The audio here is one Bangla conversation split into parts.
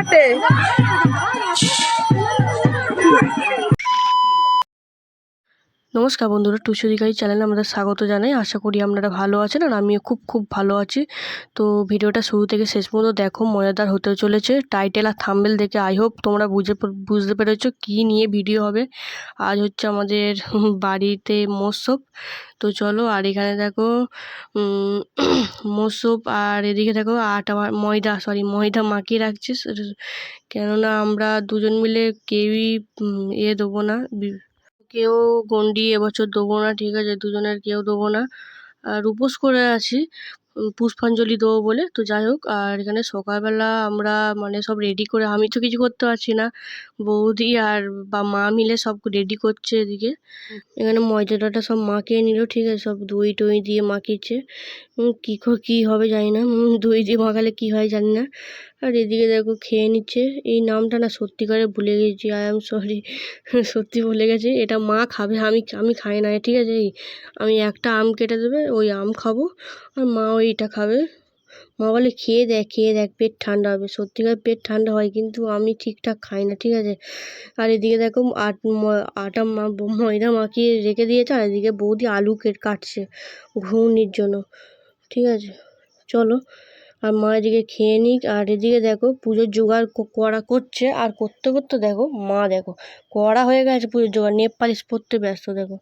করতে। নমস্কার বন্ধুরা, টুসু অধিকারী চ্যানেলে আমাদের স্বাগত জানাই। আশা করি আপনারা ভালো আছেন আর আমিও খুব ভালো আছি। তো ভিডিওটা শুরু থেকে শেষ পর্যন্ত দেখো, মজাদার হতে চলেছে। টাইটেল আর থাম্বনেল দেখে আই হোপ তোমরা বুঝতে পেরেছো কী নিয়ে ভিডিও হবে। আজ হচ্ছে আমাদের বাড়িতে মৎস্যব। তো চলো, আর এখানে দেখো মৎস্যব, আর এদিকে দেখো ময়দা মাখিয়ে রাখছি, কেননা আমরা দুজন মিলে কেউই দেবো না, কেউ গন্ডি এবছর দেবো না, ঠিক আছে? দুজনের কেউ দেবো না, আর উপোস করে আছি পুষ্পাঞ্জলি দেবো বলে। তো যাই হোক, আর এখানে সকালবেলা আমরা মানে সব রেডি করে, আমি তো কিছু করতে পারছি না, বৌদি আর মা মিলে সব রেডি করছে। এদিকে এখানে ময়দাটা সব মাখিয়ে নিল, ঠিক আছে? সব দই টই দিয়ে মাখিয়েছে। কী হবে জানি না, দই দিয়ে মাখালে কী হয় জানি না। আর এদিকে দেখো খেয়ে নিচ্ছে। এই নামটা না সত্যিকারে ভুলে গেছি, আই এম সরি, সত্যি ভুলে গেছি। এটা মা খাবে, আমি খাই না, ঠিক আছে? আমি একটা আম কেটে দেবে, ওই আম খাবো, আর মা ওইটা খাবে। মা বলে খেয়ে দেখ পেট ঠান্ডা হবে। সত্যিকার পেট ঠান্ডা হয়, কিন্তু আমি ঠিকঠাক খাই না, ঠিক আছে? আর এদিকে দেখো ময়দা মাখিয়ে রেখে দিয়েছে, আর এদিকে বৌদি আলু কাটছে ঘুগনির জন্য, ঠিক আছে? চলো, আর মা এদিকে খেয়ে নিক। আর এদিকে দেখো পুজোর জোগাড় করা করছে, আর করতে করতে দেখো মা দেখো করা হয়ে গেছে পুজোর জোগাড়, নেল পালিশ পরতে ব্যস্ত। দেখো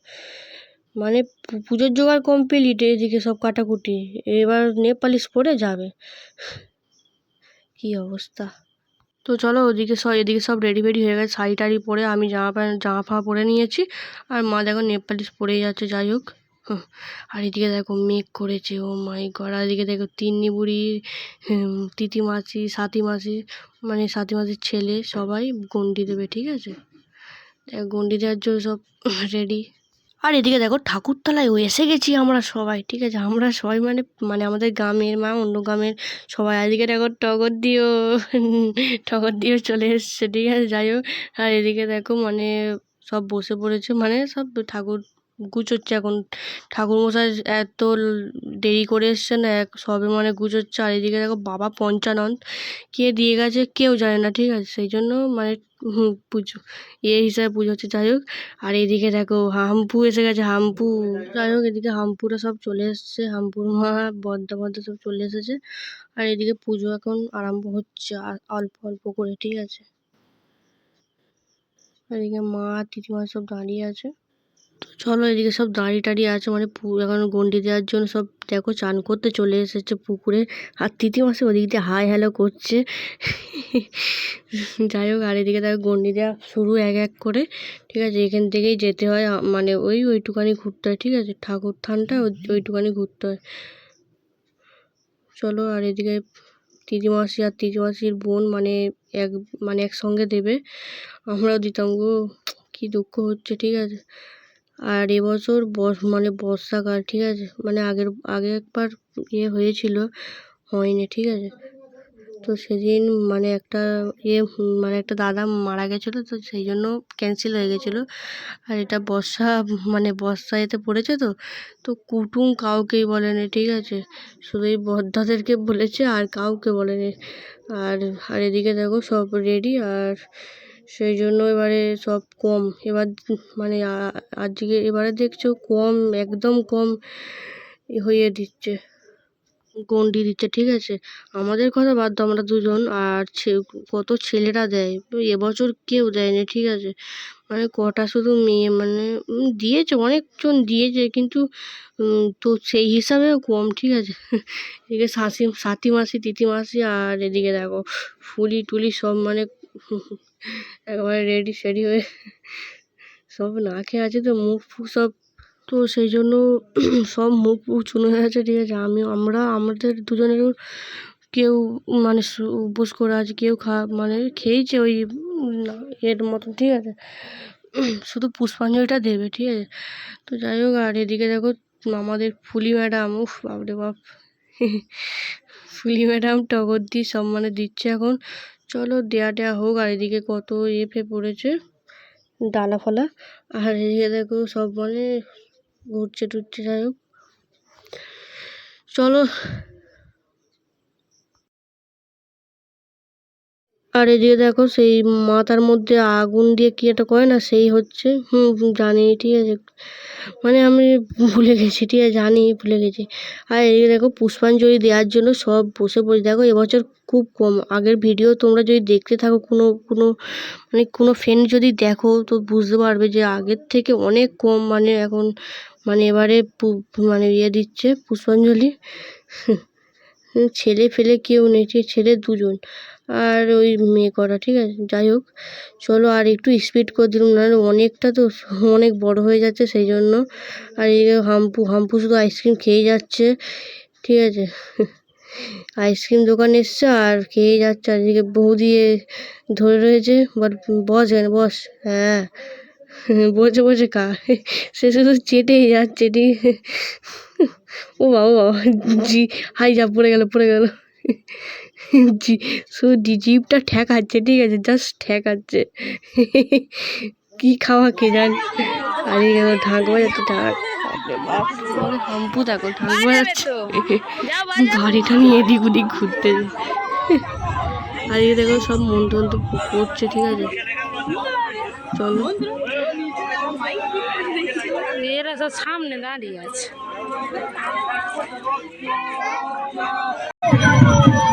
মানে পুজোর জোগাড় কমপ্লিট, এদিকে সব কাটাকুটি, এবার নেল পালিশ পরে যাবে। কি অবস্থা! তো চলো, এদিকে সব রেডি ফেডি হয়ে গেছে, শাড়ি টাড়ি পরে আমি জামা ফামা পরে নিয়েছি, আর মা দেখো নেল পালিশ পরেই যাচ্ছে। যাই হোক, আর এদিকে দেখো মেঘ করেছে, ও মাই গড। আর এদিকে দেখো তিন্নি বুড়ি, তিতি মাসি, সাথী মাসি, মানে সাথী মাসির ছেলে, সবাই গন্ডি দেবে, ঠিক আছে? গন্ডি দেওয়ার জন্য সব রেডি। আর এদিকে দেখো ঠাকুরতলায় এসে গেছি আমরা সবাই, ঠিক আছে? আমরা সবাই মানে মানে আমাদের গ্রামের মা, অন্য গ্রামের সবাই। এদিকে দেখো টগর দিয়েও চলে এসছে, ঠিক আছে? যাই হোক, আর এদিকে দেখো মানে সব বসে পড়েছে, মানে সব ঠাকুর গুছোচ্ছে এখন। ঠাকুরমশাই এত দেরি করে এসছে না, সবে মানে গুছোচ্ছে। আর এদিকে দেখো বাবা পঞ্চানন কে দিয়ে গেছে কেউ জানে না, ঠিক আছে? সেই জন্য মানে পুজো হিসাবে পুজো হচ্ছে। যাই হোক, আর এদিকে দেখো হাম্পু এসে গেছে, হাম্পু। যাই হোক, এদিকে হাম্পুরা সব চলে এসছে, হাম্পুর মা বদ্দা সব চলে এসেছে। আর এদিকে পুজো এখন আরম্ভ হচ্ছে, আর অল্প অল্প করে, ঠিক আছে? এদিকে মা আর দিদিমা সব দাঁড়িয়ে আছে। চলো, এদিকে সব দাঁড়িয়ে টাড়িয়ে আছে, মানে এখন গন্ডি দেওয়ার জন্য সব দেখো চান করতে চলে এসেছে পুকুরে। আর তিতি মাসে ওদিক দিয়ে হাই হ্যালো করছে। যাই হোক, আর এদিকে দেখো গন্ডি দেওয়া শুরু এক এক করে, ঠিক আছে? এখান থেকেই যেতে হয়, মানে ওইটুকানি ঘুরতে হয়, ঠিক আছে? ঠাকুর থানটা ওইটুকানি ঘুরতে হয়। চলো, আর এদিকে দিদিমাসি আর দিদিমাসির বোন মানে একসঙ্গে দেবে, আমরাও দিতাম গো, কি দুঃখ হচ্ছে, ঠিক আছে? আর এবছর মানে বর্ষাকাল, ঠিক আছে? মানে আগে একবার হয়েছিল, হয়নি, ঠিক আছে? তো সেদিন মানে একটা দাদা মারা গেছিলো, তো সেই জন্য ক্যান্সেল হয়ে গেছিলো। আর এটা বর্ষা এতে পড়েছে, তো কুটুম কাউকেই বলেনি, ঠিক আছে? শুধু এই বদ্দাদেরকে বলেছে, আর কাউকে বলেনি। আর আর এদিকে দেখো সব রেডি, আর সেই জন্য এবারে সব কম, এবার মানে আজকে এবারে দেখছো কম, একদম কম হয়ে দিচ্ছে, গন্ডি দিচ্ছে, ঠিক আছে? আমাদের কথা বাদ দাও, আমরা দুজন, আর কত ছেলেরা দেয়, এবছর কেউ দেয়নি, ঠিক আছে? মানে কটা শুধু মেয়ে, মানে দিয়েছে, অনেকজন দিয়েছে, কিন্তু তো সেই হিসাবেও কম, ঠিক আছে? এদিকে সাথী মাসি, তিতি মাসি, আর এদিকে দেখো ফুলি টুলি সব মানে একবারে রেডি সেডি হয়ে সব না খেয়ে আছে, তো মুখ ফুখ সব, তো সেই জন্য সব মুখ ফুখ চুনো হয়ে আছে, ঠিক আছে? আমাদের দুজনেরও কেউ মানে উপোস করে আছে, কেউ মানে খেয়েছে ওই এর মতন, ঠিক আছে? শুধু পুষ্পাঞ্জলিটা দেবে, ঠিক আছে? তো যাই হোক, আর এদিকে দেখো আমাদের ফুলি ম্যাডাম, উফ বাপরে বাপ, ফুলি ম্যাডাম টগর দিয়ে সব মানে দিচ্ছে এখন। চলো দেয়া হোক। আর এদিকে কত পড়েছে ডালা ফালা, আর এদিকে দেখো সব মানে ঘুরছে টুরছে। যাই হোক, চলো। আর এদিকে দেখো সেই মাথার মধ্যে আগুন দিয়ে কি একটা করে না, সেই হচ্ছে। জানি, ঠিক আছে, মানে আমি ভুলে গেছি, ঠিক আছে, জানি, ভুলে গেছি। আর এদিকে দেখো পুষ্পাঞ্জলি দেওয়ার জন্য সব বসে পড়ে। দেখো এবছর খুব কম, আগের ভিডিও তোমরা যদি দেখতে থাকো, কোনো কোনো মানে কোনো ফ্রেন্ড যদি দেখো তো বুঝতে পারবে যে আগের থেকে অনেক কম, মানে এখন মানে এবারে মানে দিচ্ছে পুষ্পাঞ্জলি। ছেলে ফেলে কেউ নেই, ঠিক ছেলে দুজন আর ওই মেয়ে করা, ঠিক আছে। যাই হোক চলো, আর একটু স্পিড করে দিলাম, নাহলে অনেকটা তো অনেক বড় হয়ে যাচ্ছে সেই জন্য। আর এই হাম্পু শুধু আইসক্রিম খেয়ে যাচ্ছে, ঠিক আছে। আইসক্রিম দোকান এসছে আর খেয়ে যাচ্ছে। আর এদিকে বৌদি ধরে রয়েছে, বস এখানে বস। হ্যাঁ, বসে বসে খা। সে শুধু চেটেই যাচ্ছে, ঠিক। ও বাবা বাবা, জি, হাই যা, পড়ে গেল পড়ে গেল। জি, শুধু জিভটা ঠেকাচ্ছে, ঠিক আছে, জাস্ট ঠেকাচ্ছে। কি খাওয়া কে জানে। আর এই ঢাক বাজাচ্ছে, ঢাক। হাম্পু দেখো ঢাক বাজাচ্ছে, গাড়িটা নিয়ে এদিক ওদিক ঘুরতে। আর এই দেখো সব মন্ত্র পড়ছে, ঠিক আছে। চলো, এরা সব সামনে দাঁড়িয়ে আছে।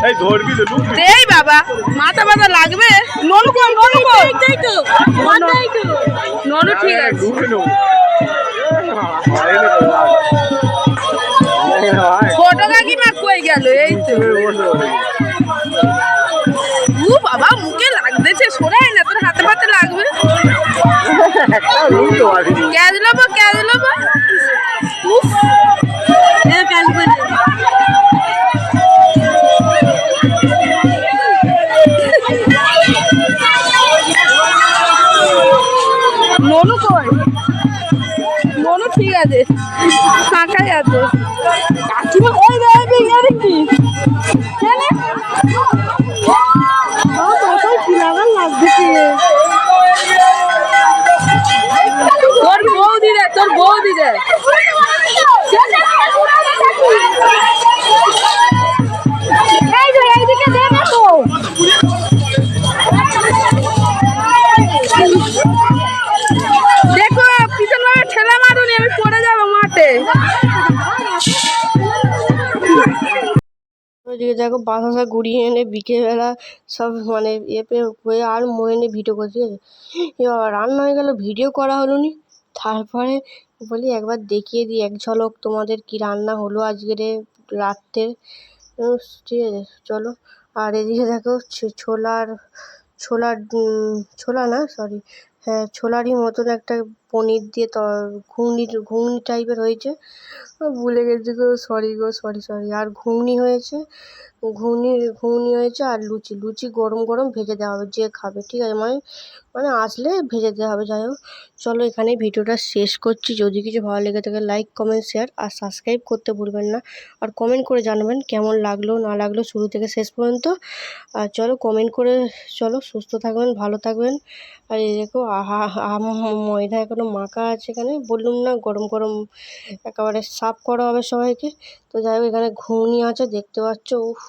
এই ধরবি তো লুক এই বাবা, মাথা মাথা লাগবে। ননু কই, ননু কই, তাই তো ননু, ঠিক আছে। লুক নো ছোট কাকিমা কই গেল? এই তো। ও বাবা, মুখে লাগতেছে, সরাই না, তোর হাতে পাতে লাগবে। ক্যাজ লবো, ক্যাজ লবো। উফ, ক্যাজ করে ননু কই? ননু ঠিক আছে, ফাঁকাই আছে। কাকিমা ওই দেবে ইয়ারে কি জানে? কি লাগান লাগছে তোর বৌদি রে, তোর বৌদি রে। এইদিকে দে না তো। দেখো পিছন ভাবে ঠেলা মারুনি, আমি পড়ে যাবো মাঠে। ওইদিকে দেখো বাতাসা ঘুরিয়ে এনে বিকেলবেলা সব মানে হয়ে আর মনে ভিডিও করছি, ঠিক আছে। এবার রান্না হয়ে গেল, ভিডিও করা হলো নি। তারপরে বলি একবার দেখিয়ে দিই এক ঝলক তোমাদের কি রান্না হলো আজকের রাত্রে, ঠিক আছে। চলো, আর এদিকে দেখো ছোলার ছোলার ছোলা না, সরি, হ্যাঁ ছোলারই মতন একটা পনির দিয়ে ঘুগনি ঘুগনি টাইপের হয়েছে। ভুলে গেছি গো, সরি গো, সরি সরি। আর ঘুগনি হয়েছে, ঘুগনি হয়েছে, আর লুচি লুচি গরম গরম ভেজে দেওয়া হবে যে খাবে, ঠিক আছে, মানে মানে আসলে ভেজে দেওয়া হবে। যাই হোক চলো, এখানে ভিডিওটা শেষ করছি। যদি কিছু ভালো লেগে থাকে লাইক কমেন্ট শেয়ার আর সাবস্ক্রাইব করতে ভুলবেন না। আর কমেন্ট করে জানাবেন কেমন লাগলো না লাগলো শুরু থেকে শেষ পর্যন্ত। আর চলো কমেন্ট করে, চলো সুস্থ থাকবেন, ভালো থাকবেন। আর এই দেখো ময়দা এখনো মাখা আছে, এখানে বললাম না গরম গরম একেবারে সার্ভ করা হবে সবাইকে। তো যাই হোক এখানে ঘুগনি আছে দেখতে পাচ্ছ, উফ,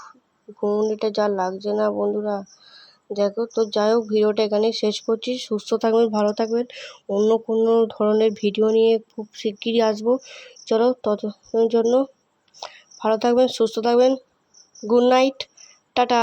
ঘুগনিটা যা লাগছে না বন্ধুরা, দেখো। তো যাই হোক ভিডিওটা এখানেই শেষ করছি। সুস্থ থাকবেন, ভালো থাকবেন। অন্য কোনো ধরনের ভিডিও নিয়ে খুব শিগগিরই আসবো। চলো, ততক্ষণের জন্য ভালো থাকবেন, সুস্থ থাকবেন। Good night, tata.